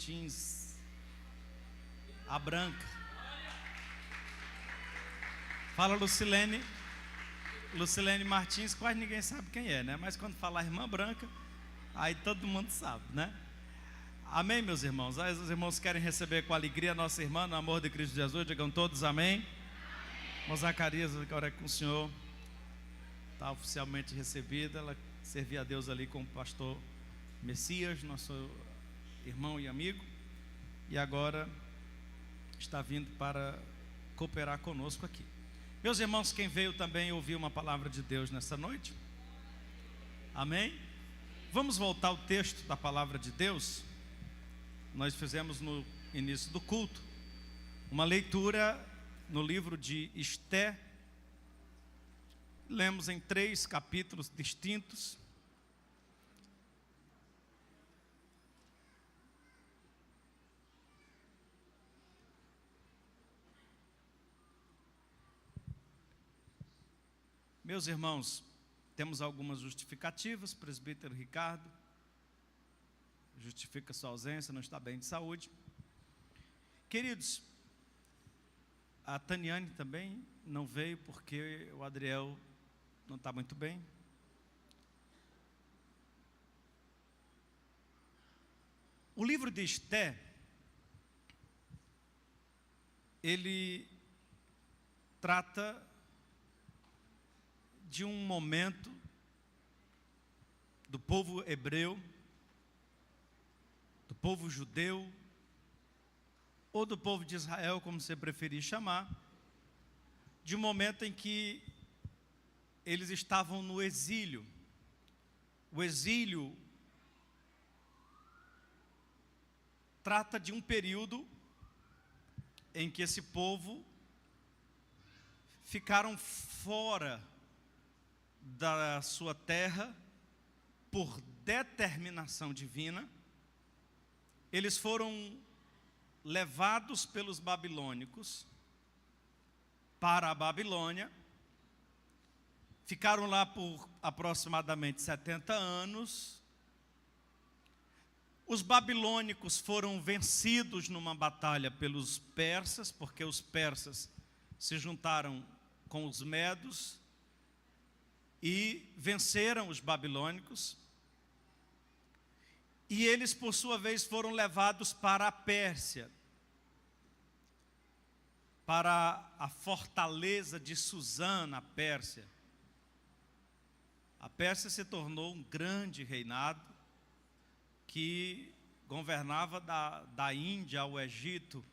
Martins, a Branca. Fala Lucilene Martins, quase ninguém sabe quem é, né? Mas quando fala a irmã Branca, aí todo mundo sabe, né? Amém, meus irmãos? Aí os irmãos querem receber com alegria a nossa irmã no amor de Cristo Jesus, digam todos amém. Irmão Zacarias, agora é com o senhor, está oficialmente recebida. Ela servia a Deus ali com o pastor Messias, nosso irmão e amigo, e agora está vindo para cooperar conosco aqui. Meus irmãos, quem veio também ouvir uma palavra de Deus nessa noite? Amém? Vamos voltar ao texto da palavra de Deus. Nós fizemos no início do culto uma leitura no livro de Esté. Lemos em 3 capítulos distintos. Meus irmãos, temos algumas justificativas. Presbítero Ricardo justifica sua ausência, não está bem de saúde. Queridos, a Taniane também não veio porque o Adriel não está muito bem. O livro de Esté, ele trata de um momento do povo hebreu, do povo judeu, ou do povo de Israel, como você preferir chamar, de um momento em que eles estavam no exílio. O exílio trata de um período em que esse povo ficaram fora da sua terra por determinação divina. Eles foram levados pelos babilônicos para a Babilônia, ficaram lá por aproximadamente 70 anos. Os babilônicos foram vencidos numa batalha pelos persas, porque os persas se juntaram com os medos e venceram os babilônicos. E eles, por sua vez, foram levados para a Pérsia, para a fortaleza de Suzã, na Pérsia. A Pérsia se tornou um grande reinado que governava da Índia ao Egito.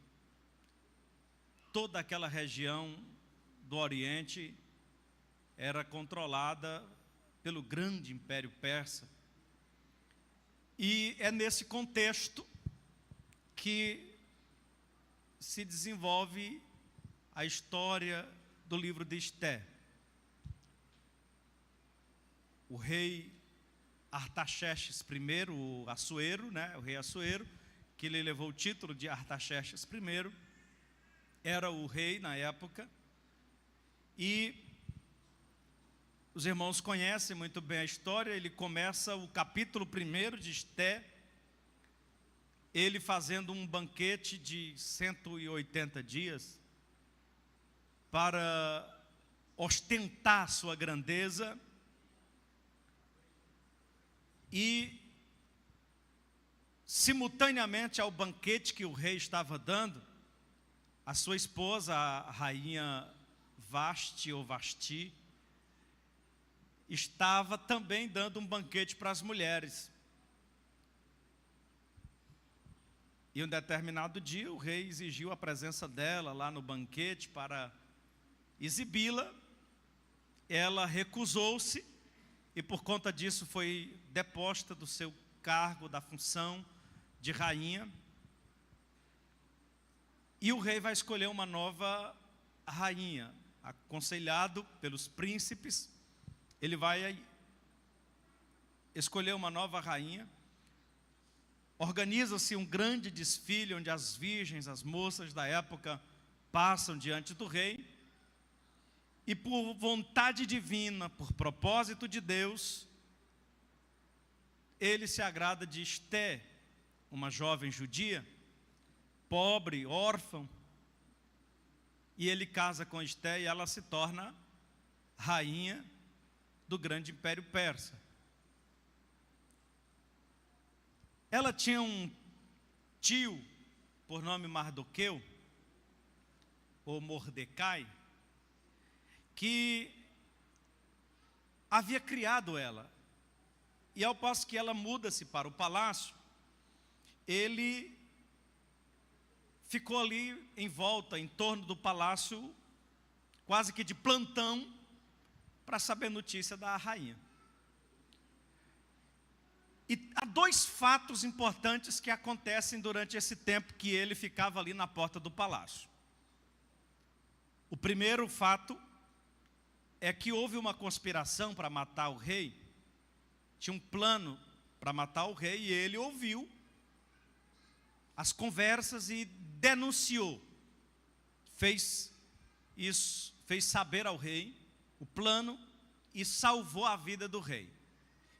Toda aquela região do Oriente era controlada pelo grande Império Persa. E é nesse contexto que se desenvolve a história do livro de Esté. O rei Artaxerxes I, o Assuero, né, o rei Assuero, que ele levou o título de Artaxerxes I, era o rei na época. E os irmãos conhecem muito bem a história. Ele começa o capítulo 1 de Esté, ele fazendo um banquete de 180 dias para ostentar sua grandeza. E simultaneamente ao banquete que o rei estava dando, a sua esposa, a rainha Vasti ou Vasti, estava também dando um banquete para as mulheres. E um determinado dia o rei exigiu a presença dela lá no banquete para exibi-la. Ela recusou-se e por conta disso foi deposta do seu cargo, da função de rainha. E o rei vai escolher uma nova rainha, aconselhado pelos príncipes. Ele vai escolher uma nova rainha. Organiza-se um grande desfile onde as virgens, as moças da época passam diante do rei. E por vontade divina, por propósito de Deus, ele se agrada de Esté, uma jovem judia, pobre, órfã, e ele casa com Esté e ela se torna rainha do grande império persa. Ela tinha um tio por nome Mardoqueu, ou Mordecai, que havia criado ela. E ao passo que ela muda-se para o palácio, ele ficou ali em volta, em torno do palácio, quase que de plantão, para saber notícia da rainha. E há dois fatos importantes que acontecem durante esse tempo que ele ficava ali na porta do palácio. O primeiro fato é que houve uma conspiração para matar o rei. Tinha um plano para matar o rei e ele ouviu as conversas e denunciou. Fez isso, fez saber ao rei o plano e salvou a vida do rei.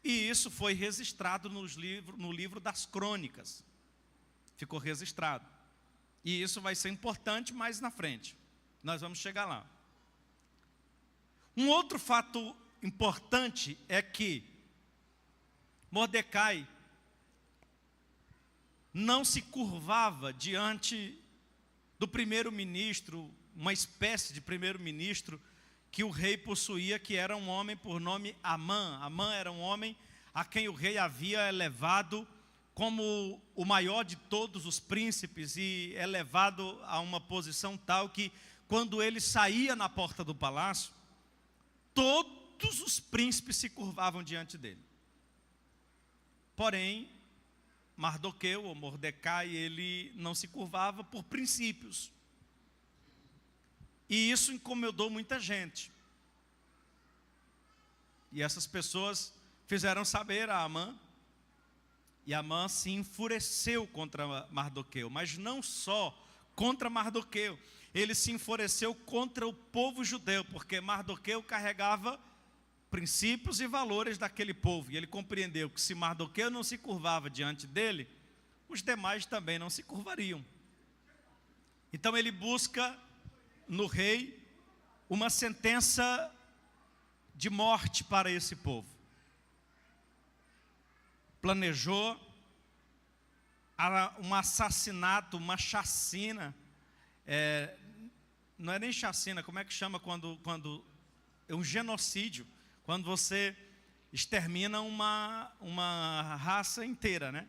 E isso foi registrado no livro das crônicas. Ficou registrado. E isso vai ser importante mais na frente. Nós vamos chegar lá. Um outro fato importante é que Mordecai não se curvava diante do primeiro-ministro, uma espécie de primeiro-ministro que o rei possuía, que era um homem por nome Amã. Amã era um homem a quem o rei havia elevado como o maior de todos os príncipes e elevado a uma posição tal que, quando ele saía na porta do palácio, todos os príncipes se curvavam diante dele. Porém, Mardoqueu, ou Mordecai, ele não se curvava por princípios. E isso incomodou muita gente. E essas pessoas fizeram saber a Amã. E Amã se enfureceu contra Mardoqueu. Mas não só contra Mardoqueu. Ele se enfureceu contra o povo judeu. Porque Mardoqueu carregava princípios e valores daquele povo. E ele compreendeu que se Mardoqueu não se curvava diante dele, os demais também não se curvariam. Então ele busca no rei uma sentença de morte para esse povo. Planejou um assassinato, uma chacina. Não é nem chacina, como é que chama quando é um genocídio? Quando você extermina uma raça inteira, né?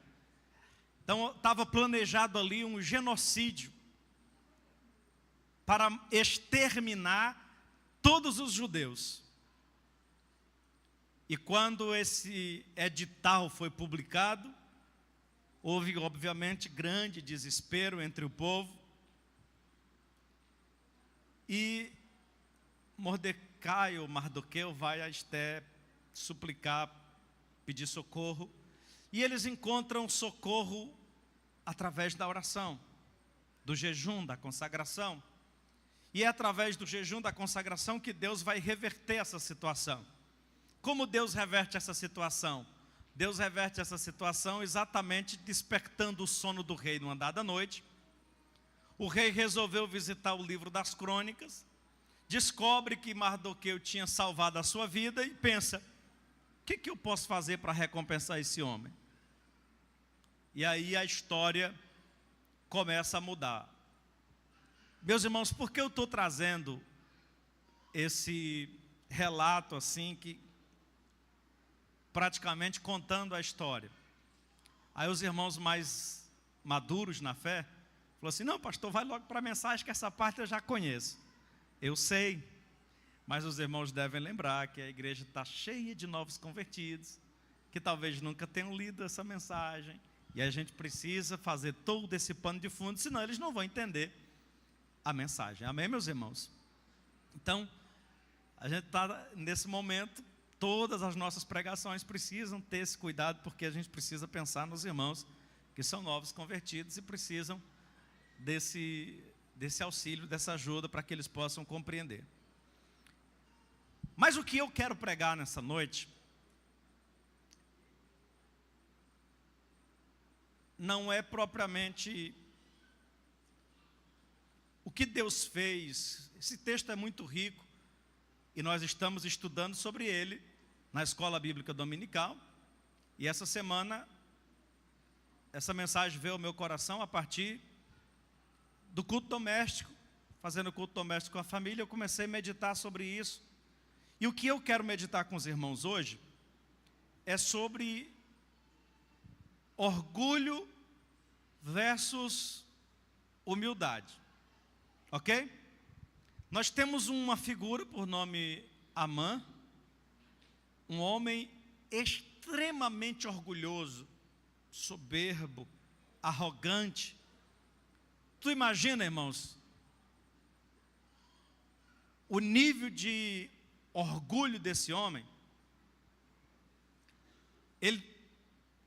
Então estava planejado ali um genocídio para exterminar todos os judeus. E quando esse edital foi publicado, houve obviamente grande desespero entre o povo. E Mordecai ou Mardoqueu vai a Esté suplicar, pedir socorro. E eles encontram socorro através da oração, do jejum, da consagração. E é através do jejum, da consagração, que Deus vai reverter essa situação. Como Deus reverte essa situação? Deus reverte essa situação exatamente despertando o sono do rei numa dada noite. O rei resolveu visitar o livro das crônicas, descobre que Mardoqueu tinha salvado a sua vida e pensa: o que eu posso fazer para recompensar esse homem? E aí a história começa a mudar. Meus irmãos, por que eu estou trazendo esse relato assim, que praticamente contando a história? Aí os irmãos mais maduros na fé falaram assim: não, pastor, vai logo para a mensagem, que essa parte eu já conheço. Eu sei, mas os irmãos devem lembrar que a igreja está cheia de novos convertidos, que talvez nunca tenham lido essa mensagem, e a gente precisa fazer todo esse pano de fundo, senão eles não vão entender a mensagem. Amém, meus irmãos? Então, a gente está nesse momento, todas as nossas pregações precisam ter esse cuidado, porque a gente precisa pensar nos irmãos que são novos convertidos e precisam desse auxílio, dessa ajuda, para que eles possam compreender. Mas o que eu quero pregar nessa noite não é propriamente o que Deus fez. Esse texto é muito rico e nós estamos estudando sobre ele na Escola Bíblica Dominical. E essa semana, essa mensagem veio ao meu coração a partir do culto doméstico. Fazendo culto doméstico com a família, eu comecei a meditar sobre isso. E o que eu quero meditar com os irmãos hoje é sobre orgulho versus humildade. Ok? Nós temos uma figura por nome Amã, um homem extremamente orgulhoso, soberbo, arrogante. Tu imagina, irmãos, o nível de orgulho desse homem? Ele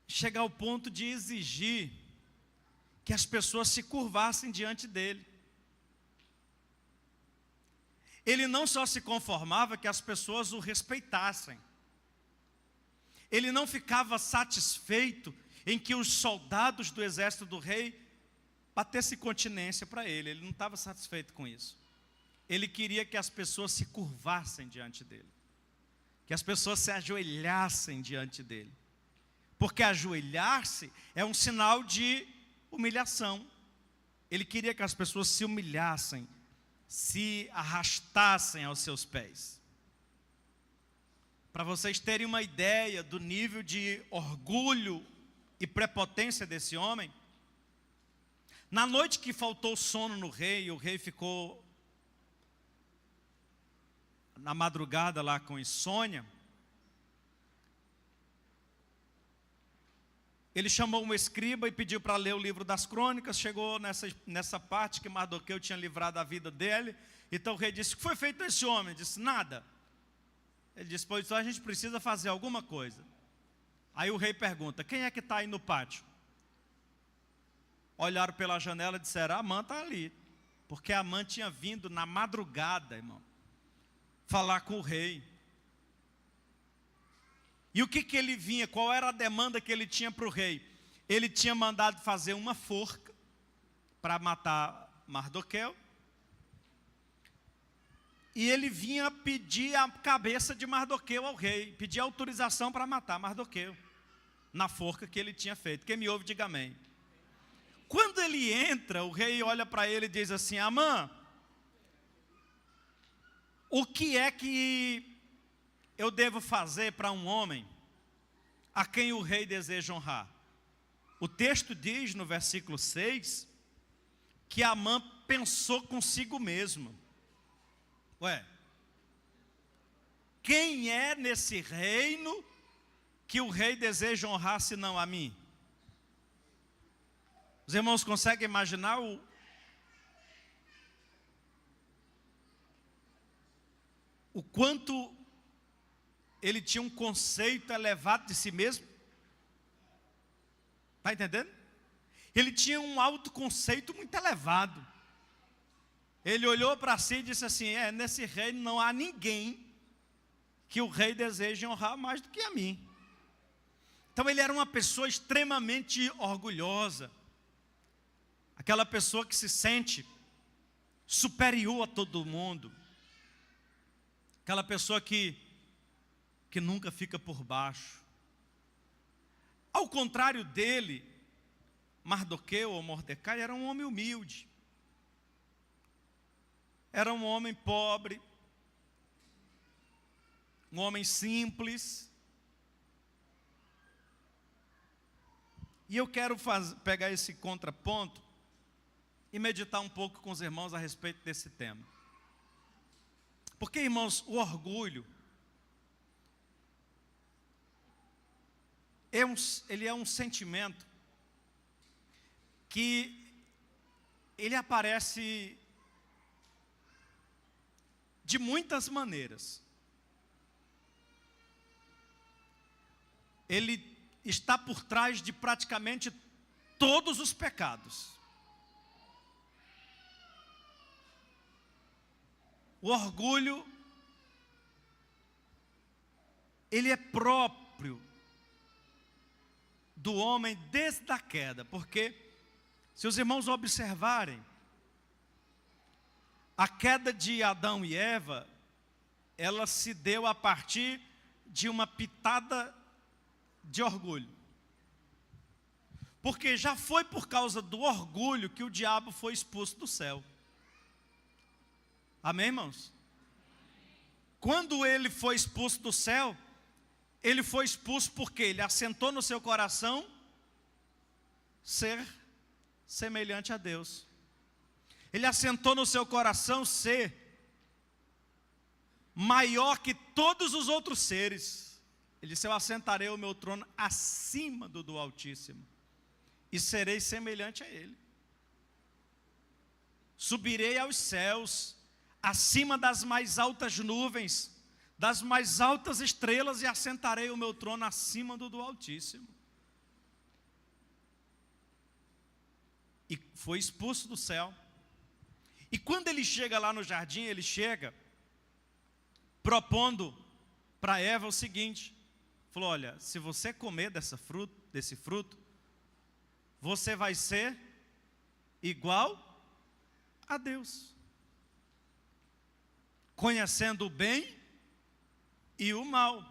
chega ao ponto de exigir que as pessoas se curvassem diante dele. Ele não só se conformava que as pessoas o respeitassem. Ele não ficava satisfeito em que os soldados do exército do rei batessem continência para ele. Ele não estava satisfeito com isso. Ele queria que as pessoas se curvassem diante dele, que as pessoas se ajoelhassem diante dele, porque ajoelhar-se é um sinal de humilhação. Ele queria que as pessoas se humilhassem, se arrastassem aos seus pés. Para vocês terem uma ideia do nível de orgulho e prepotência desse homem, na noite que faltou sono no rei, o rei ficou na madrugada lá com insônia, ele chamou um escriba e pediu para ler o livro das crônicas. Chegou nessa parte que Mardoqueu tinha livrado a vida dele. Então o rei disse: o que foi feito a esse homem? Ele disse: nada. Ele disse: pois então a gente precisa fazer alguma coisa. Aí o rei pergunta: quem é que está aí no pátio? Olharam pela janela e disseram: Amã está ali. Porque Amã tinha vindo na madrugada, irmão, falar com o rei. E o que ele vinha, qual era a demanda que ele tinha para o rei? Ele tinha mandado fazer uma forca para matar Mardoqueu. E ele vinha pedir a cabeça de Mardoqueu ao rei, pedir autorização para matar Mardoqueu, na forca que ele tinha feito. Quem me ouve, diga amém. Quando ele entra, o rei olha para ele e diz assim: Amã, o que é que eu devo fazer para um homem a quem o rei deseja honrar? O texto diz no versículo 6 que Amã pensou consigo mesmo: ué, quem é nesse reino que o rei deseja honrar senão a mim? Os irmãos conseguem imaginar o quanto ele tinha um conceito elevado de si mesmo? Está entendendo? Ele tinha um autoconceito muito elevado. Ele olhou para si e disse assim: nesse reino não há ninguém que o rei deseje honrar mais do que a mim. Então ele era uma pessoa extremamente orgulhosa. Aquela pessoa que se sente superior a todo mundo. Aquela pessoa que nunca fica por baixo. Ao contrário dele, Mardoqueu ou Mordecai era um homem humilde. Era um homem pobre, um homem simples. E eu quero pegar esse contraponto e meditar um pouco com os irmãos a respeito desse tema. Porque, irmãos, o orgulho ele é um sentimento que ele aparece de muitas maneiras. Ele está por trás de praticamente todos os pecados. O orgulho, ele é próprio do homem desde a queda, porque se os irmãos observarem, a queda de Adão e Eva, ela se deu a partir de uma pitada de orgulho. Porque já foi por causa do orgulho que o diabo foi expulso do céu. Amém, irmãos? Quando ele foi expulso do céu, ele foi expulso porque ele assentou no seu coração ser semelhante a Deus. Ele assentou no seu coração ser maior que todos os outros seres. Ele disse: eu assentarei o meu trono acima do Altíssimo, e serei semelhante a Ele. Subirei aos céus, acima das mais altas nuvens, das mais altas estrelas, e assentarei o meu trono acima do Altíssimo. E foi expulso do céu. E quando ele chega lá no jardim, ele chega propondo para Eva o seguinte: falou, olha, se você comer desse fruto, você vai ser igual a Deus, conhecendo o bem e o mal.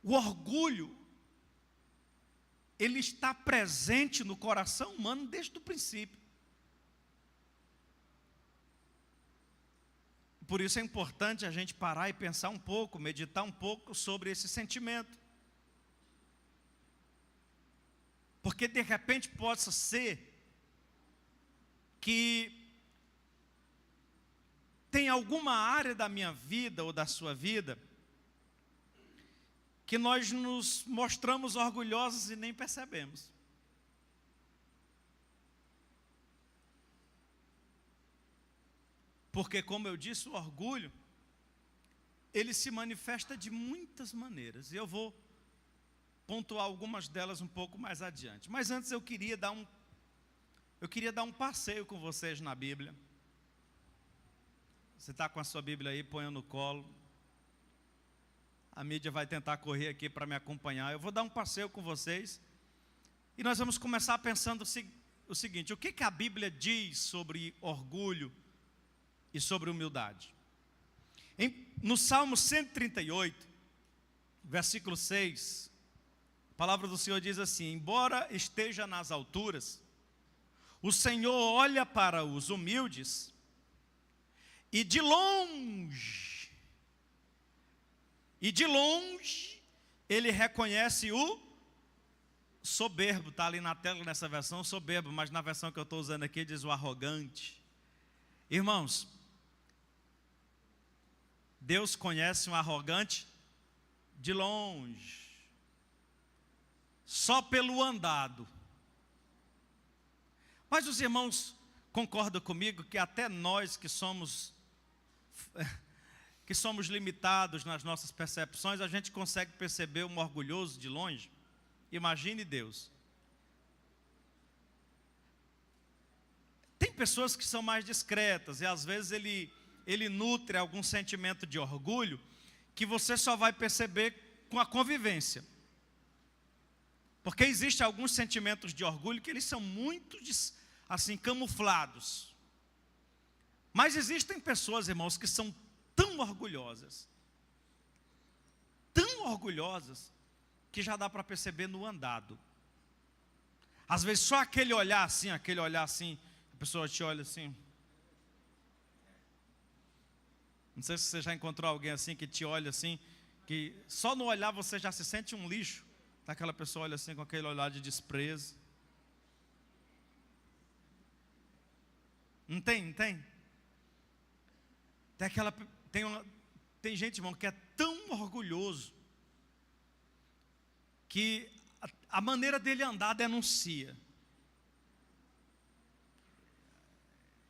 O orgulho, ele está presente no coração humano desde o princípio. Por isso é importante a gente parar e pensar um pouco, meditar um pouco sobre esse sentimento. Porque de repente possa ser que tem alguma área da minha vida ou da sua vida que nós nos mostramos orgulhosos e nem percebemos. Porque, como eu disse, o orgulho, ele se manifesta de muitas maneiras. E eu vou pontuar algumas delas um pouco mais adiante. Mas antes eu queria dar um passeio com vocês na Bíblia. Você está com a sua Bíblia aí, ponha no colo. A mídia vai tentar correr aqui para me acompanhar. Eu vou dar um passeio com vocês. E nós vamos começar pensando o seguinte: o que a Bíblia diz sobre orgulho e sobre humildade? No Salmo 138, versículo 6, a palavra do Senhor diz assim: embora esteja nas alturas, o Senhor olha para os humildes, e de longe, Ele reconhece o soberbo. Está ali na tela nessa versão, soberbo, mas na versão que eu estou usando aqui diz o arrogante. Irmãos, Deus conhece um arrogante de longe, só pelo andado. Mas os irmãos concordam comigo que até nós que somos limitados nas nossas percepções, a gente consegue perceber um orgulhoso de longe? Imagine Deus. Tem pessoas que são mais discretas e às vezes ele nutre algum sentimento de orgulho que você só vai perceber com a convivência. Porque existem alguns sentimentos de orgulho que eles são muito assim camuflados. Mas existem pessoas, irmãos, que são tão orgulhosas, que já dá para perceber no andado. Às vezes só aquele olhar assim, a pessoa te olha assim. Não sei se você já encontrou alguém assim que te olha assim, que só no olhar você já se sente um lixo. Aquela pessoa olha assim com aquele olhar de desprezo. Não tem? Tem gente, irmão, que é tão orgulhoso que a maneira dele andar denuncia.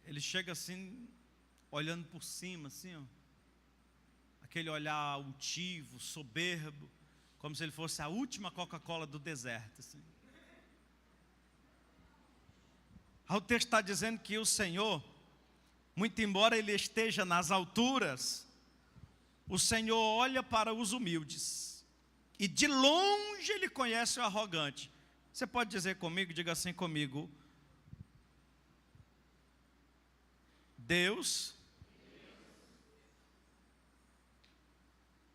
Ele chega assim, olhando por cima, assim, ó, aquele olhar altivo, soberbo, como se ele fosse a última Coca-Cola do deserto, assim. O texto está dizendo que o Senhor, muito embora Ele esteja nas alturas, o Senhor olha para os humildes. E de longe ele conhece o arrogante. Você pode dizer comigo, diga assim comigo: Deus.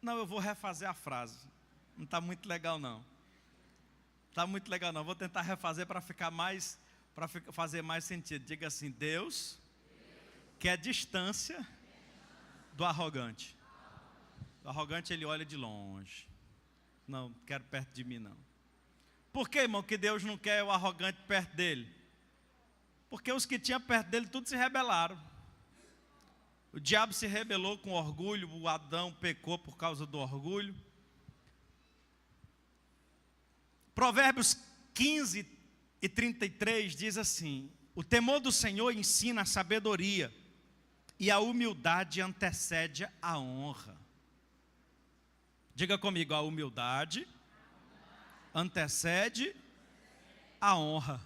Não, eu vou refazer a frase. Não está muito legal não. Está muito legal não. Vou tentar refazer para ficar mais, para fazer mais sentido. Diga assim: Deus quer distância do arrogante. O arrogante ele olha de longe. Não quero perto de mim não. Por que, irmão, que Deus não quer o arrogante perto dele? Porque os que tinham perto dele tudo se rebelaram. O diabo se rebelou com orgulho, o Adão pecou por causa do orgulho. Provérbios 15 e 33 diz assim: o temor do Senhor ensina a sabedoria, e a humildade antecede a honra. Diga comigo: a humildade antecede a honra.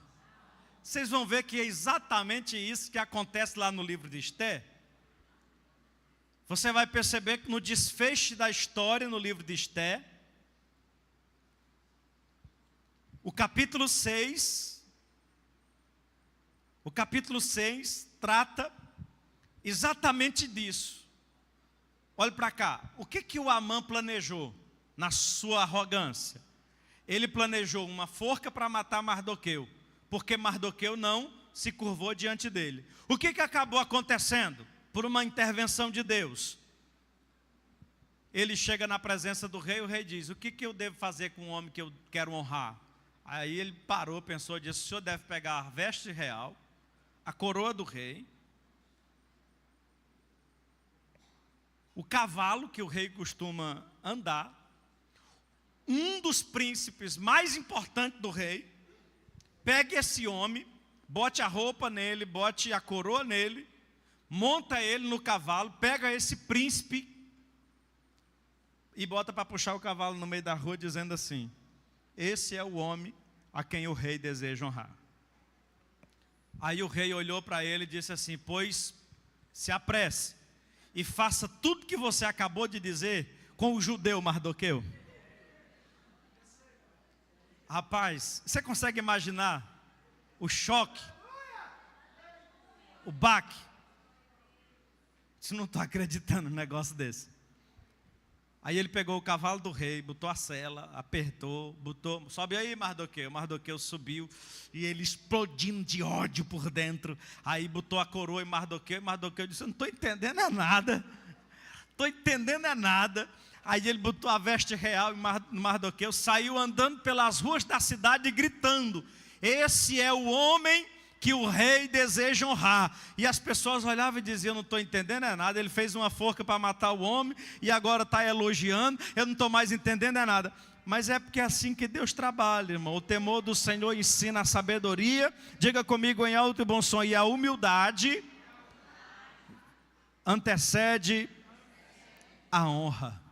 Vocês vão ver que é exatamente isso que acontece lá no livro de Esther. Você vai perceber que no desfecho da história no livro de Esther, o capítulo 6 trata exatamente disso. Olha para cá, o que o Amã planejou na sua arrogância? Ele planejou uma forca para matar Mardoqueu, porque Mardoqueu não se curvou diante dele. O que acabou acontecendo? Por uma intervenção de Deus, ele chega na presença do rei, o rei diz: o que eu devo fazer com o homem que eu quero honrar? Aí ele parou, pensou, disse: o senhor deve pegar a veste real, a coroa do rei, o cavalo que o rei costuma andar, um dos príncipes mais importantes do rei, pegue esse homem, bote a roupa nele, bote a coroa nele, monta ele no cavalo, pega esse príncipe e bota para puxar o cavalo no meio da rua, dizendo assim: esse é o homem a quem o rei deseja honrar. Aí o rei olhou para ele e disse assim: pois se apresse e faça tudo que você acabou de dizer com o judeu Mardoqueu. Rapaz, você consegue imaginar o choque, o baque? Você não está acreditando num negócio desse. Aí ele pegou o cavalo do rei, botou a sela, apertou, botou, sobe aí Mardoqueu. Mardoqueu subiu e ele explodindo de ódio por dentro. Aí botou a coroa em Mardoqueu, e Mardoqueu disse: eu não estou entendendo é nada. Estou entendendo é nada. Aí ele botou a veste real em Mardoqueu, saiu andando pelas ruas da cidade gritando: esse é o homem que o rei deseja honrar. E as pessoas olhavam e diziam: eu não estou entendendo é nada. Ele fez uma forca para matar o homem e agora está elogiando, eu não estou mais entendendo é nada. Mas é porque é assim que Deus trabalha, irmão. O temor do Senhor ensina a sabedoria. Diga comigo em alto e bom som: e a humildade antecede a honra.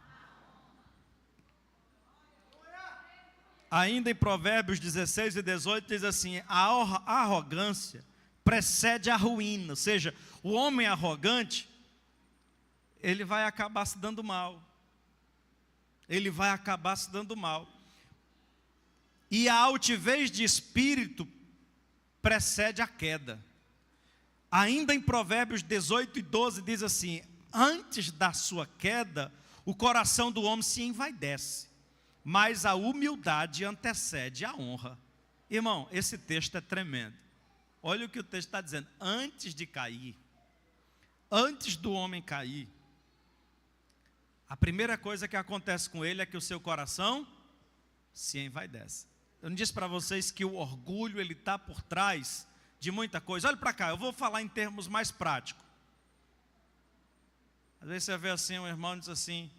Ainda em Provérbios 16 e 18 diz assim: a arrogância precede a ruína. Ou seja, o homem arrogante, ele vai acabar se dando mal. Ele vai acabar se dando mal. E a altivez de espírito precede a queda. Ainda em Provérbios 18 e 12 diz assim: antes da sua queda, o coração do homem se envaidece, mas a humildade antecede a honra. Irmão, esse texto é tremendo. Olha o que o texto está dizendo: antes de cair, antes do homem cair, a primeira coisa que acontece com ele é que o seu coração se envaidece. Eu não disse para vocês que o orgulho ele está por trás de muita coisa? Olha para cá, eu vou falar em termos mais práticos. Às vezes você vê assim, um irmão diz assim: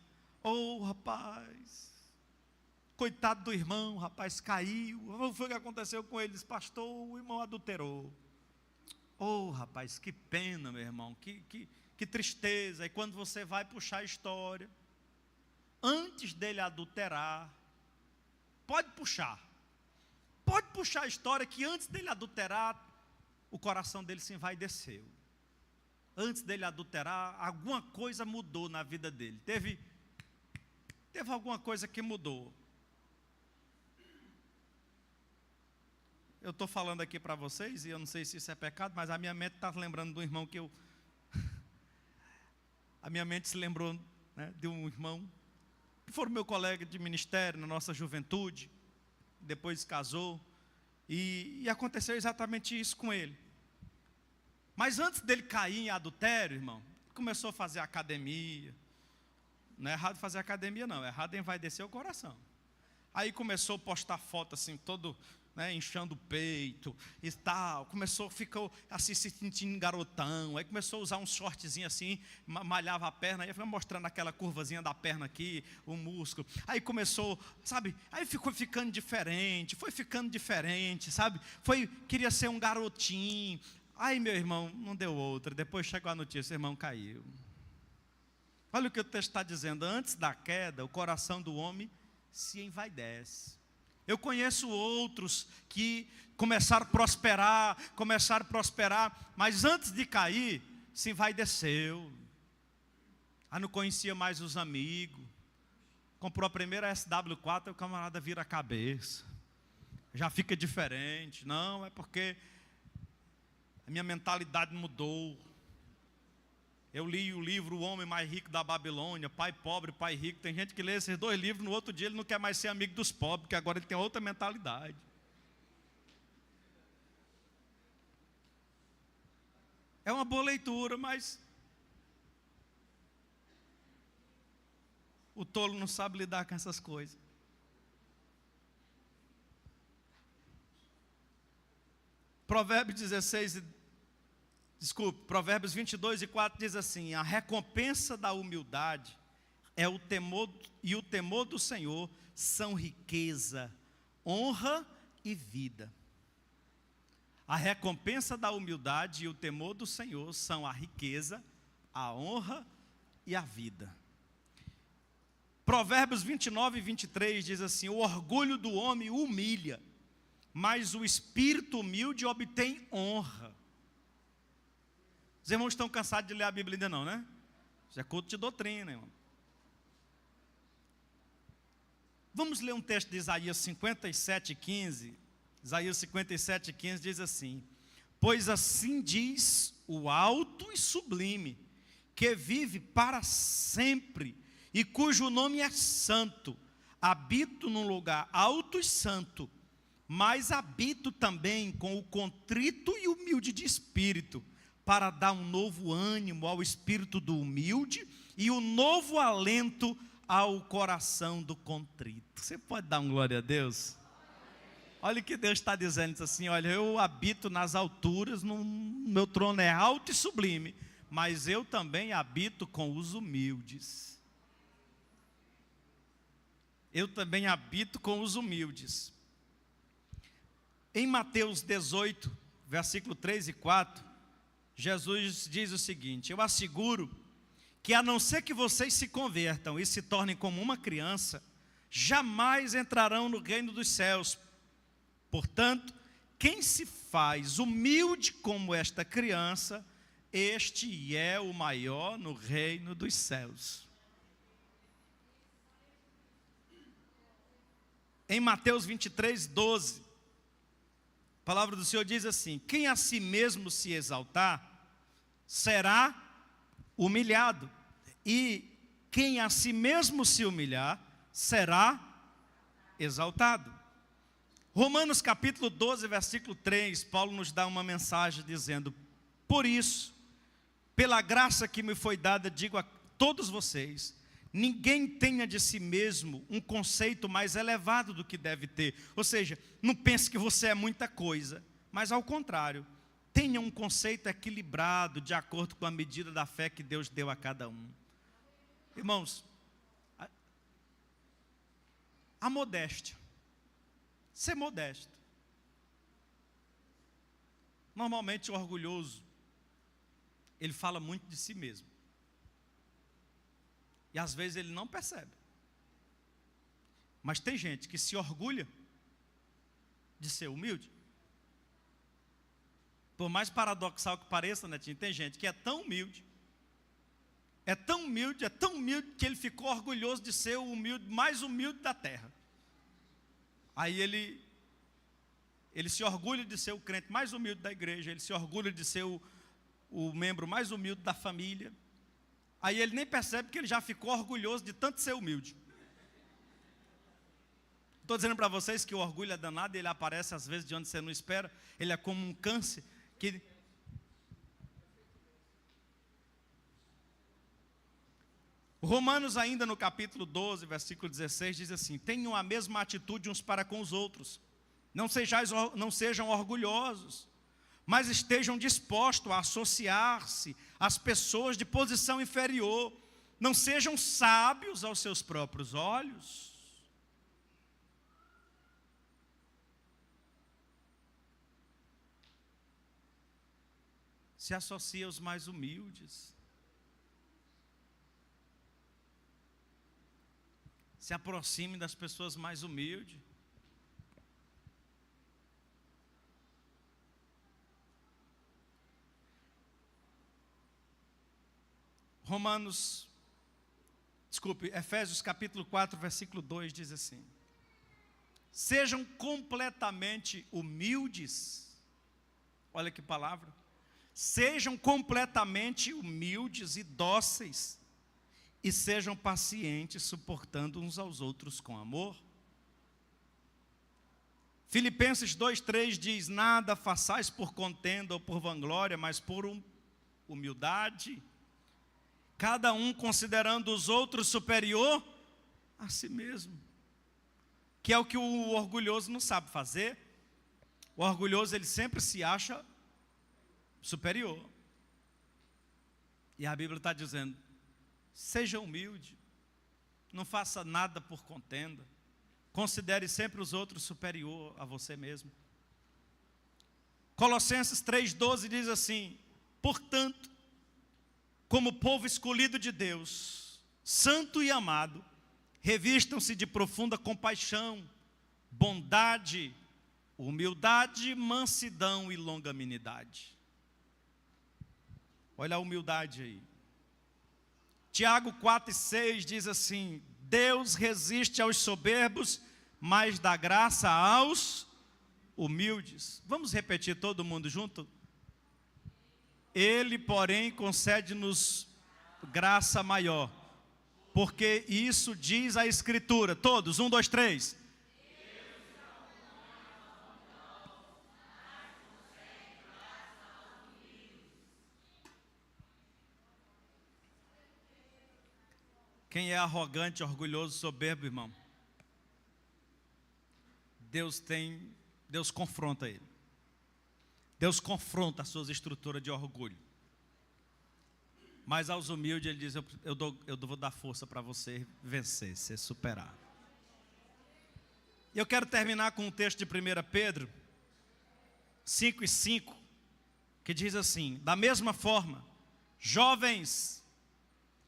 ô rapaz, coitado do irmão, rapaz, caiu. O que foi que aconteceu com ele? Diz: pastor, o irmão adulterou. Oh, rapaz, que pena, meu irmão, que tristeza. E quando você vai puxar a história, antes dele adulterar, pode puxar a história, que antes dele adulterar, o coração dele se envaideceu. Antes dele adulterar, alguma coisa mudou na vida dele. Teve alguma coisa que mudou. eu estou falando aqui para vocês, e eu não sei se isso é pecado, mas a minha mente está lembrando de um irmão que eu... A minha mente se lembrou, né, de um irmão que foi meu colega de ministério na nossa juventude, depois casou, e aconteceu exatamente isso com ele. Mas antes dele cair em adultério, irmão, começou a fazer academia. Não é errado fazer academia, não, é errado envaidecer o coração. Aí começou a postar foto assim, todo, né, inchando o peito e tal. Ficou assim, se sentindo garotão. Aí começou a usar um shortzinho assim, malhava a perna, aí foi mostrando aquela curvazinha da perna aqui, o músculo. Aí começou, sabe, aí foi ficando diferente, sabe? Queria ser um garotinho. Aí, meu irmão, não deu outra. Depois chegou a notícia, o irmão caiu. Olha o que o texto está dizendo. Antes da queda, o coração do homem se envaidece. Eu conheço outros que começaram a prosperar, mas antes de cair, se envaideceu. Aí não conhecia mais os amigos. Comprou a primeira SW4, o camarada vira a cabeça. Já fica diferente. Não, é porque a minha mentalidade mudou. Eu li o livro O Homem Mais Rico da Babilônia, Pai Pobre, Pai Rico. Tem gente que lê esses dois livros, no outro dia ele não quer mais ser amigo dos pobres, porque agora ele tem outra mentalidade. É uma boa leitura, mas o tolo não sabe lidar com essas coisas. Provérbios 22:4 diz assim: a recompensa da humildade é o temor, e o temor do Senhor são riqueza, honra e vida. A recompensa da humildade e o temor do Senhor são a riqueza, a honra e a vida. Provérbios 29:23 diz assim: o orgulho do homem humilha, mas o espírito humilde obtém honra. Os irmãos estão cansados de ler a Bíblia ainda não, né? Isso é culto de doutrina, irmão. Vamos ler um texto de Isaías 57:15. Isaías 57:15 diz assim: pois assim diz o alto e sublime, que vive para sempre, e cujo nome é santo. Habito num lugar alto e santo, mas habito também com o contrito e humilde de espírito, para dar um novo ânimo ao espírito do humilde e um novo alento ao coração do contrito. Você pode dar um glória a Deus? Olha o que Deus está dizendo, diz assim: olha, eu habito nas alturas, meu trono é alto e sublime, mas eu também habito com os humildes. Eu também habito com os humildes. Em Mateus 18, versículo 3 e 4, Jesus diz o seguinte: eu asseguro que a não ser que vocês se convertam e se tornem como uma criança, jamais entrarão no reino dos céus. Portanto, quem se faz humilde como esta criança, este é o maior no reino dos céus. Em Mateus 23:12, a palavra do Senhor diz assim: quem a si mesmo se exaltar, será humilhado, e quem a si mesmo se humilhar, será exaltado. Romanos capítulo 12, versículo 3, Paulo nos dá uma mensagem dizendo: por isso, pela graça que me foi dada, digo a todos vocês, ninguém tenha de si mesmo um conceito mais elevado do que deve ter. Ou seja, não pense que você é muita coisa, mas ao contrário, tenha um conceito equilibrado, de acordo com a medida da fé que Deus deu a cada um. Irmãos, a modéstia, ser modesto. Normalmente o orgulhoso, ele fala muito de si mesmo. E às vezes ele não percebe. Mas tem gente que se orgulha de ser humilde. Por mais paradoxal que pareça, Netinho, tem gente que é tão humilde, que ele ficou orgulhoso de ser o humilde, mais humilde da terra. Aí ele ele se orgulha de ser o crente mais humilde da igreja, ele se orgulha de ser o membro mais humilde da família. Aí ele nem percebe que ele já ficou orgulhoso de tanto ser humilde. Estou dizendo para vocês que o orgulho é danado, e ele aparece às vezes de onde você não espera. Ele é como um câncer que... Romanos, ainda no capítulo 12, versículo 16, diz assim: tenham a mesma atitude uns para com os outros, não sejam orgulhosos, mas estejam dispostos a associar-se às pessoas de posição inferior, não sejam sábios aos seus próprios olhos. Se associa aos mais humildes. Se aproxime das pessoas mais humildes. Efésios capítulo 4, versículo 2 diz assim: sejam completamente humildes. Olha que palavra. Sejam completamente humildes e dóceis, e sejam pacientes, suportando uns aos outros com amor. Filipenses 2:3 diz: nada façais por contenda ou por vanglória, mas por humildade, cada um considerando os outros superior a si mesmo. Que é o que o orgulhoso não sabe fazer. O orgulhoso, ele sempre se acha superior. E a Bíblia está dizendo: seja humilde, não faça nada por contenda, considere sempre os outros superior a você mesmo. Colossenses 3:12 diz assim: portanto, como povo escolhido de Deus, santo e amado, revistam-se de profunda compaixão, bondade, humildade, mansidão e longanimidade. Olha a humildade aí. Tiago 4:6 diz assim: Deus resiste aos soberbos, mas dá graça aos humildes. Vamos repetir todo mundo junto? Ele, porém, concede-nos graça maior, porque isso diz a Escritura. Todos, 1, 2, 3. Quem é arrogante, orgulhoso, soberbo, irmão, Deus confronta ele. Deus confronta as suas estruturas de orgulho. Mas aos humildes ele diz: eu vou dar força para você vencer, você superar. E eu quero terminar com um texto de 1 Pedro 5:5, que diz assim: da mesma forma, jovens,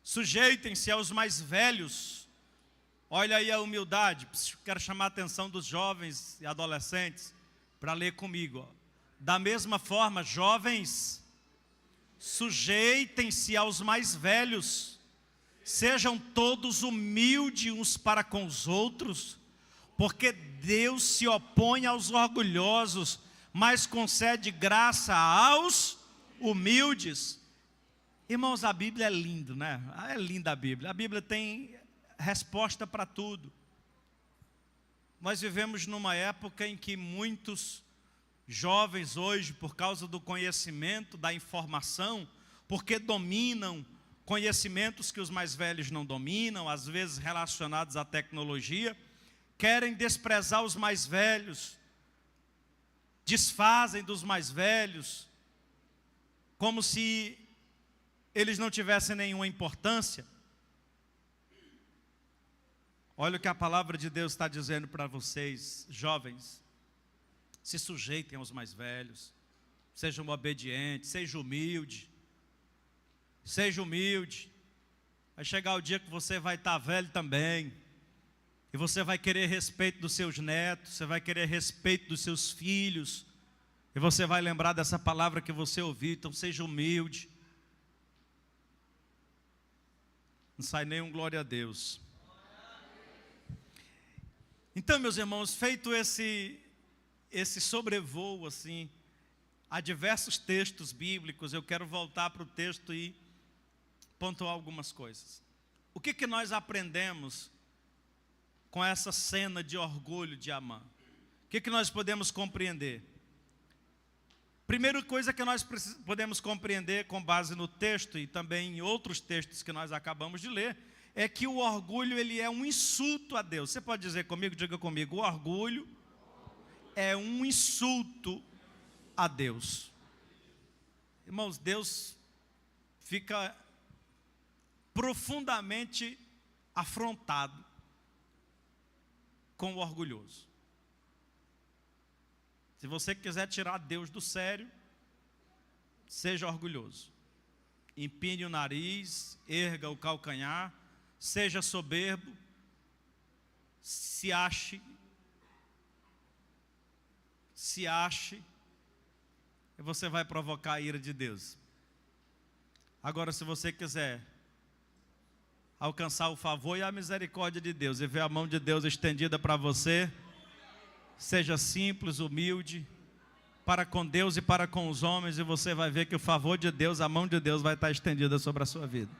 sujeitem-se aos mais velhos. Olha aí a humildade. Quero chamar a atenção dos jovens e adolescentes para ler comigo, ó. Da mesma forma, jovens, sujeitem-se aos mais velhos, sejam todos humildes uns para com os outros, porque Deus se opõe aos orgulhosos, mas concede graça aos humildes. Irmãos, a Bíblia é linda, né? É linda a Bíblia. A Bíblia tem resposta para tudo. Nós vivemos numa época em que muitos jovens hoje, por causa do conhecimento, da informação, porque dominam conhecimentos que os mais velhos não dominam, às vezes relacionados à tecnologia, querem desprezar os mais velhos, desfazem dos mais velhos, como se eles não tivessem nenhuma importância. Olha o que a palavra de Deus está dizendo para vocês, jovens: se sujeitem aos mais velhos, sejam obedientes, seja humilde. Seja humilde. Vai chegar o dia que você vai estar velho também, e você vai querer respeito dos seus netos, você vai querer respeito dos seus filhos, e você vai lembrar dessa palavra que você ouviu. Então seja humilde. Não sai nenhum glória a Deus. Então, meus irmãos, feito esse esse sobrevoo assim a diversos textos bíblicos, eu quero voltar para o texto e pontuar algumas coisas. O que nós aprendemos com essa cena de orgulho de Amã? O que nós podemos compreender? Primeira coisa que nós podemos compreender com base no texto e também em outros textos que nós acabamos de ler, é que o orgulho ele é um insulto a Deus. Você pode dizer comigo, diga comigo, o orgulho é um insulto a Deus. Irmãos, Deus fica profundamente afrontado com o orgulhoso. Se você quiser tirar Deus do sério, seja orgulhoso. Empine o nariz, erga o calcanhar, seja soberbo, se ache, e você vai provocar a ira de Deus. Agora, se você quiser alcançar o favor e a misericórdia de Deus e ver a mão de Deus estendida para você, seja simples, humilde, para com Deus e para com os homens, e você vai ver que o favor de Deus, a mão de Deus vai estar estendida sobre a sua vida.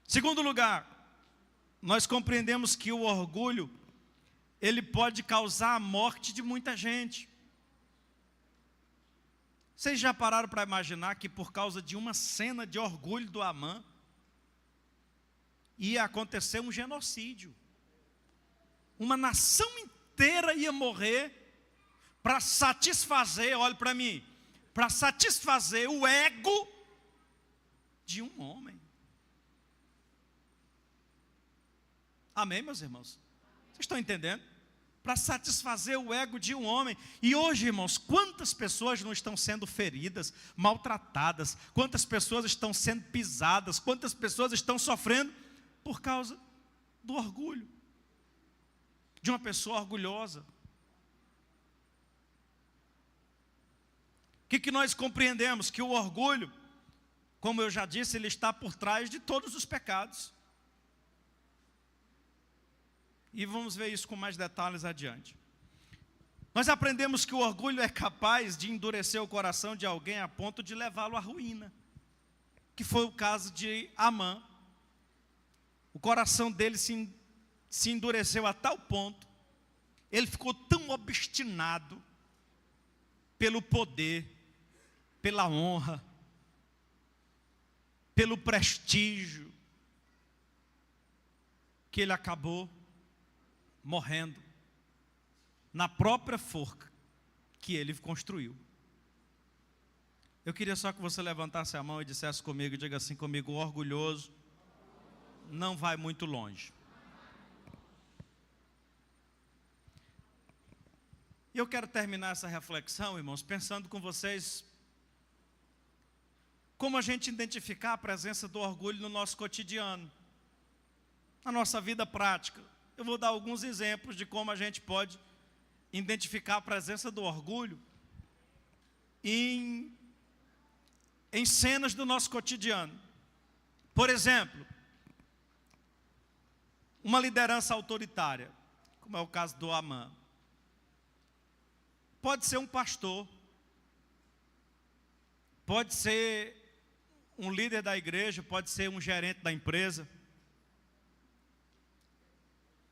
Segundo lugar, nós compreendemos que o orgulho, ele pode causar a morte de muita gente. Vocês já pararam para imaginar que por causa de uma cena de orgulho do Amã, ia acontecer um genocídio? Uma nação inteira ia morrer para satisfazer, olhe para mim, para satisfazer o ego de um homem. Amém, meus irmãos? Vocês estão entendendo? Para satisfazer o ego de um homem. E hoje, irmãos, quantas pessoas não estão sendo feridas, maltratadas, quantas pessoas estão sendo pisadas, quantas pessoas estão sofrendo por causa do orgulho de uma pessoa orgulhosa. O que nós compreendemos? Que o orgulho, como eu já disse, ele está por trás de todos os pecados. E vamos ver isso com mais detalhes adiante. Nós aprendemos que o orgulho é capaz de endurecer o coração de alguém a ponto de levá-lo à ruína, que foi o caso de Amã. O coração dele se endureceu a tal ponto, ele ficou tão obstinado pelo poder, pela honra, pelo prestígio, que ele acabou morrendo na própria forca que ele construiu. Eu queria só que você levantasse a mão e dissesse comigo, diga assim comigo, o orgulhoso não vai muito longe. E eu quero terminar essa reflexão, irmãos, pensando com vocês como a gente identificar a presença do orgulho no nosso cotidiano, na nossa vida prática. Eu vou dar alguns exemplos de como a gente pode identificar a presença do orgulho em cenas do nosso cotidiano. Por exemplo, uma liderança autoritária, como é o caso do Amã. Pode ser um pastor, pode ser um líder da igreja, pode ser um gerente da empresa.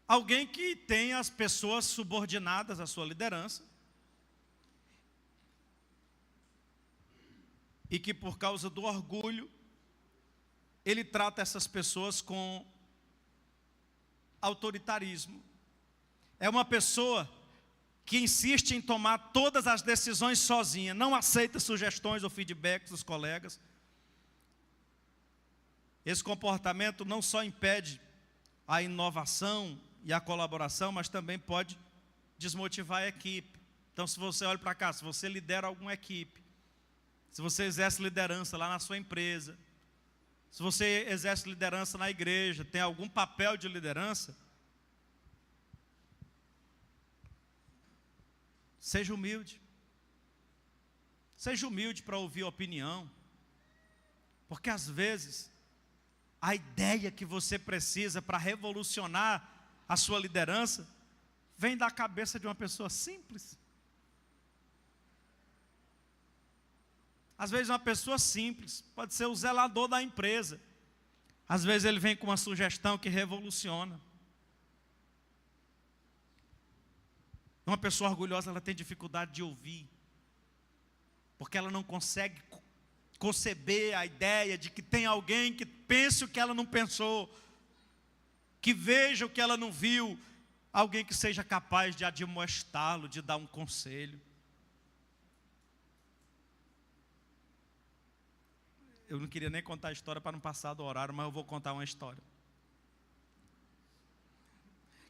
Alguém que tem as pessoas subordinadas à sua liderança e que por causa do orgulho, ele trata essas pessoas com autoritarismo. É uma pessoa que insiste em tomar todas as decisões sozinha, não aceita sugestões ou feedbacks dos colegas. Esse comportamento não só impede a inovação e a colaboração, mas também pode desmotivar a equipe. Então, se você olha para cá, se você lidera alguma equipe, se você exerce liderança lá na sua empresa, se você exerce liderança na igreja, tem algum papel de liderança, seja humilde. Seja humilde para ouvir a opinião. Porque às vezes, a ideia que você precisa para revolucionar a sua liderança vem da cabeça de uma pessoa simples. Às vezes uma pessoa simples, pode ser o zelador da empresa. Às vezes ele vem com uma sugestão que revoluciona. Uma pessoa orgulhosa, ela tem dificuldade de ouvir, porque ela não consegue conceber a ideia de que tem alguém que pense o que ela não pensou, que veja o que ela não viu, alguém que seja capaz de admoestá-lo, de dar um conselho. Eu não queria nem contar a história para não passar do horário, mas eu vou contar uma história.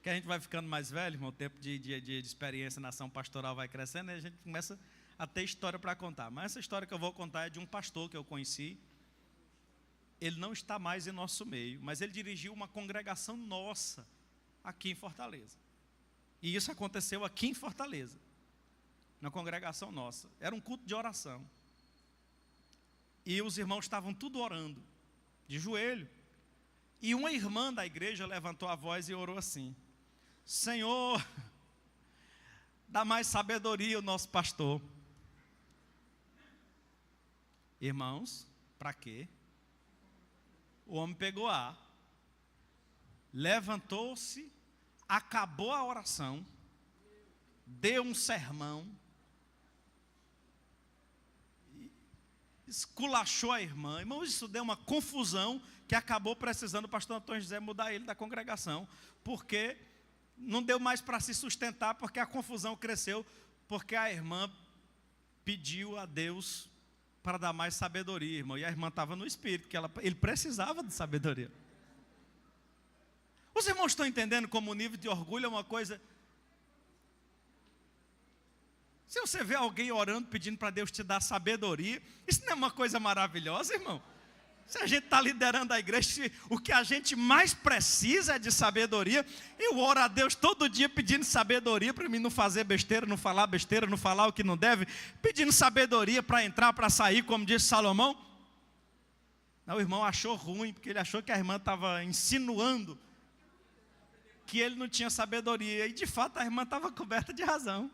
Que a gente vai ficando mais velho, irmão, o tempo de experiência na ação pastoral vai crescendo, e a gente começa a ter história para contar. Mas essa história que eu vou contar é de um pastor que eu conheci. Ele não está mais em nosso meio, mas ele dirigiu uma congregação nossa aqui em Fortaleza. E isso aconteceu aqui em Fortaleza, na congregação nossa. Era um culto de oração. E os irmãos estavam tudo orando, de joelho. E uma irmã da igreja levantou a voz e orou assim: Senhor, dá mais sabedoria ao nosso pastor. Irmãos, para quê? O homem pegou ar, levantou-se, acabou a oração, deu um sermão, esculachou a irmã. Irmãos, isso deu uma confusão que acabou precisando o pastor Antônio José mudar ele da congregação, porque não deu mais para se sustentar, porque a confusão cresceu, porque a irmã pediu a Deus para dar mais sabedoria, irmão, e a irmã estava no espírito, que ele precisava de sabedoria. Os irmãos estão entendendo como o nível de orgulho é uma coisa... Se você vê alguém orando, pedindo para Deus te dar sabedoria, isso não é uma coisa maravilhosa, irmão? Se a gente está liderando a igreja, o que a gente mais precisa é de sabedoria. Eu oro a Deus todo dia pedindo sabedoria para mim não fazer besteira, não falar besteira, não falar o que não deve, pedindo sabedoria para entrar, para sair, como disse Salomão. Não, o irmão achou ruim, porque ele achou que a irmã estava insinuando que ele não tinha sabedoria, e de fato a irmã estava coberta de razão.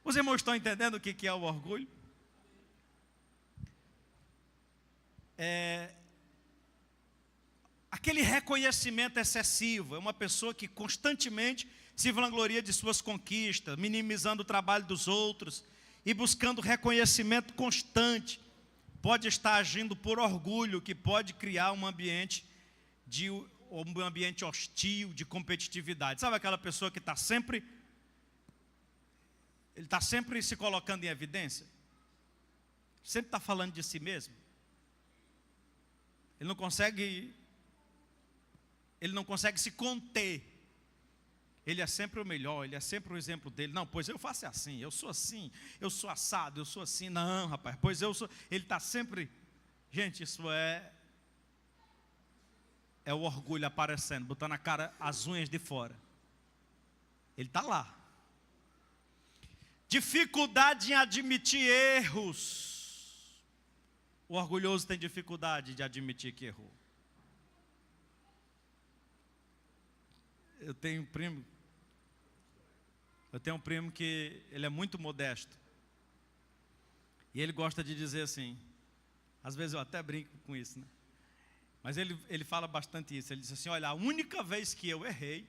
Os irmãos estão entendendo o que é o orgulho? Aquele reconhecimento excessivo, é uma pessoa que constantemente se vangloria de suas conquistas, minimizando o trabalho dos outros e buscando reconhecimento constante, pode estar agindo por orgulho, que pode criar um ambiente hostil, de competitividade. Sabe aquela pessoa que está sempre, ele está sempre se colocando em evidência, sempre está falando de si mesmo. Ele não consegue se conter. Ele é sempre o melhor, ele é sempre o exemplo dele. Não, pois eu faço assim, eu sou assado, eu sou assim. Não, rapaz, pois eu sou. Ele está sempre... Gente, isso é o orgulho aparecendo, botando a cara, as unhas de fora. Ele está lá. Dificuldade em admitir erros. O orgulhoso tem dificuldade de admitir que errou. Eu tenho um primo que ele é muito modesto. E ele gosta de dizer assim, às vezes eu até brinco com isso, né? Mas ele fala bastante isso. Ele diz assim: olha, a única vez que eu errei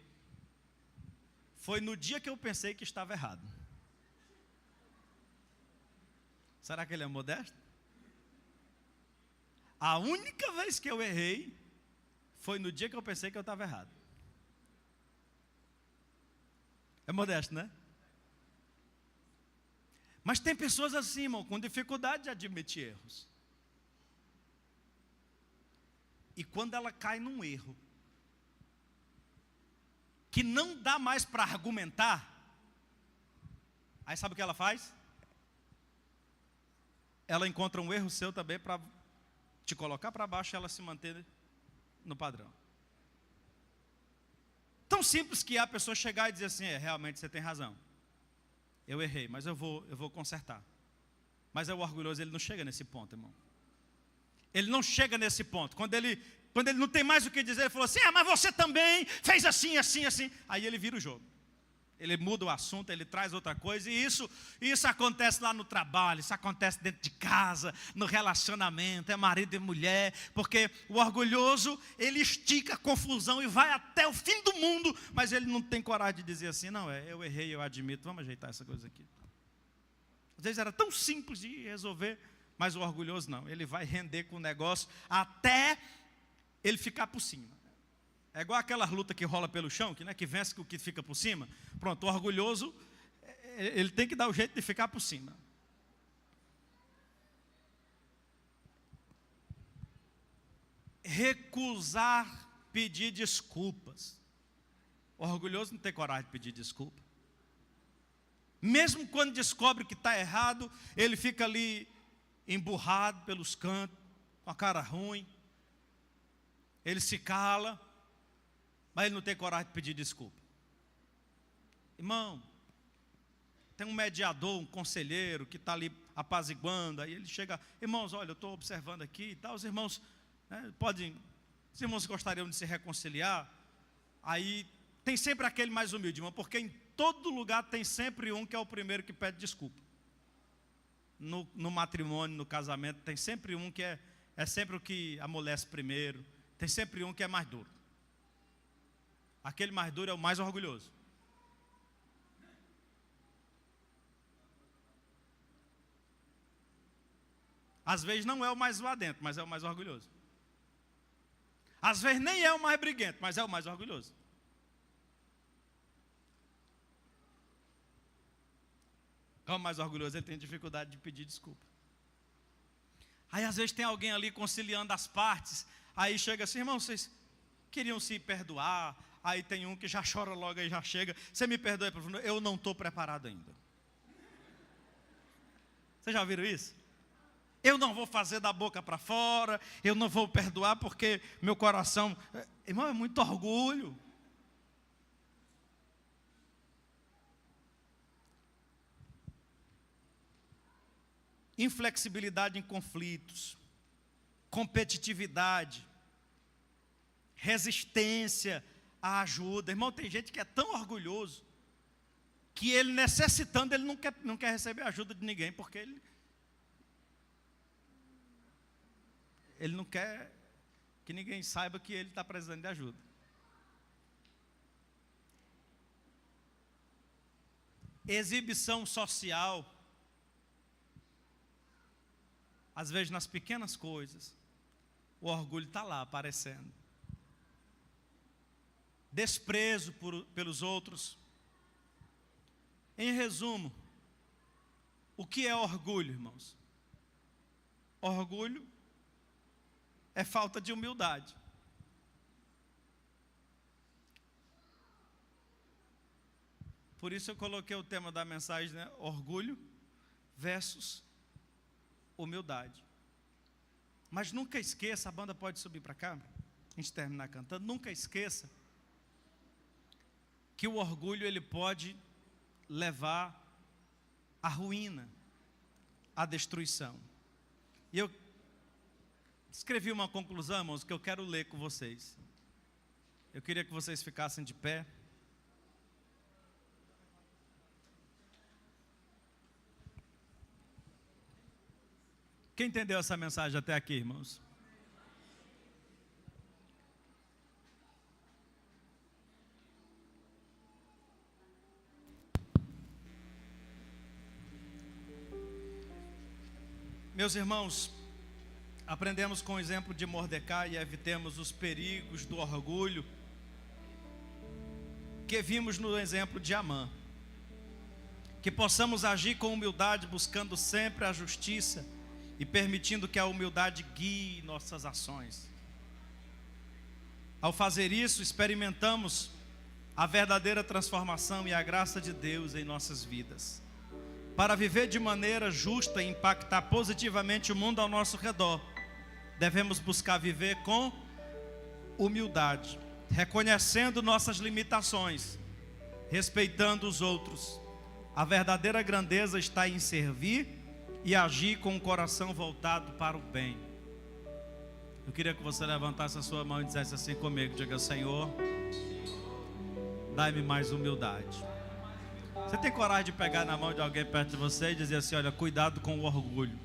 foi no dia que eu pensei que estava errado. Será que ele é modesto? A única vez que eu errei foi no dia que eu pensei que eu estava errado. É modesto, né? Mas tem pessoas assim, irmão, com dificuldade de admitir erros. E quando ela cai num erro que não dá mais para argumentar, aí sabe o que ela faz? Ela encontra um erro seu também para te colocar para baixo e ela se manter no padrão. Tão simples que a pessoa chegar e dizer assim: realmente você tem razão, eu errei, mas eu vou consertar. Mas o orgulhoso, ele não chega nesse ponto, irmão. Ele não chega nesse ponto. Quando ele Quando ele não tem mais o que dizer, ele falou assim: mas você também fez assim, assim, assim. Aí ele vira o jogo. Ele muda o assunto, ele traz outra coisa. E isso acontece lá no trabalho, isso acontece dentro de casa, no relacionamento, é marido e mulher. Porque o orgulhoso, ele estica a confusão e vai até o fim do mundo. Mas ele não tem coragem de dizer assim: não, eu errei, eu admito, vamos ajeitar essa coisa aqui. Às vezes era tão simples de resolver, mas o orgulhoso não. Ele vai render com o negócio até ele ficar por cima. É igual aquela luta que rola pelo chão, que vence com o que fica por cima. Pronto, o orgulhoso, ele tem que dar o jeito de ficar por cima. Recusar pedir desculpas. O orgulhoso não tem coragem de pedir desculpa. Mesmo quando descobre que está errado, ele fica ali emburrado pelos cantos, com a cara ruim. Ele se cala, mas ele não tem coragem de pedir desculpa. Irmão, tem um mediador, um conselheiro que está ali apaziguando. Aí ele chega: irmãos, olha, eu estou observando aqui e tal. Os irmãos, os irmãos gostariam de se reconciliar. Aí tem sempre aquele mais humilde, irmão, porque em todo lugar tem sempre um que é o primeiro que pede desculpa. No matrimônio, no casamento, tem sempre um que é sempre o que amolece primeiro. Tem sempre um que é mais duro. Aquele mais duro é o mais orgulhoso. Às vezes não é o mais zoadento, mas é o mais orgulhoso. Às vezes nem é o mais briguento, mas é o mais orgulhoso. Qual é o mais orgulhoso? Ele tem dificuldade de pedir desculpa. Aí às vezes tem alguém ali conciliando as partes. Aí chega assim: irmão, vocês queriam se perdoar? Aí tem um que já chora logo e já chega: você me perdoa? Eu não estou preparado ainda. Vocês já ouviram isso? Eu não vou fazer da boca para fora, eu não vou perdoar porque meu coração... Irmão, é muito orgulho. Inflexibilidade em conflitos, competitividade, resistência à ajuda. Irmão, tem gente que é tão orgulhoso que ele, necessitando, ele não quer receber ajuda de ninguém, porque ele não quer que ninguém saiba que ele está precisando de ajuda. Exibição social. Às vezes nas pequenas coisas, o orgulho está lá aparecendo. Desprezo pelos outros. Em resumo, o que é orgulho, irmãos? Orgulho é falta de humildade. Por isso eu coloquei o tema da mensagem, né? Orgulho versus humildade. Mas nunca esqueça, a banda pode subir para cá, a gente terminar cantando. Nunca esqueça que o orgulho, ele pode levar à ruína, à destruição. E eu escrevi uma conclusão, irmãos, que eu quero ler com vocês. Eu queria que vocês ficassem de pé. Quem entendeu essa mensagem até aqui, irmãos? Meus irmãos, aprendemos com o exemplo de Mordecai e evitemos os perigos do orgulho que vimos no exemplo de Amã. Que possamos agir com humildade, buscando sempre a justiça e permitindo que a humildade guie nossas ações. Ao fazer isso, experimentamos a verdadeira transformação e a graça de Deus em nossas vidas. Para viver de maneira justa e impactar positivamente o mundo ao nosso redor, devemos buscar viver com humildade, reconhecendo nossas limitações, respeitando os outros. A verdadeira grandeza está em servir e agir com o coração voltado para o bem. Eu queria que você levantasse a sua mão e dissesse assim comigo. Diga: Senhor, dai-me mais humildade. Você tem coragem de pegar na mão de alguém perto de você e dizer assim: olha, cuidado com o orgulho.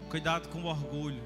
Cuidado com o orgulho.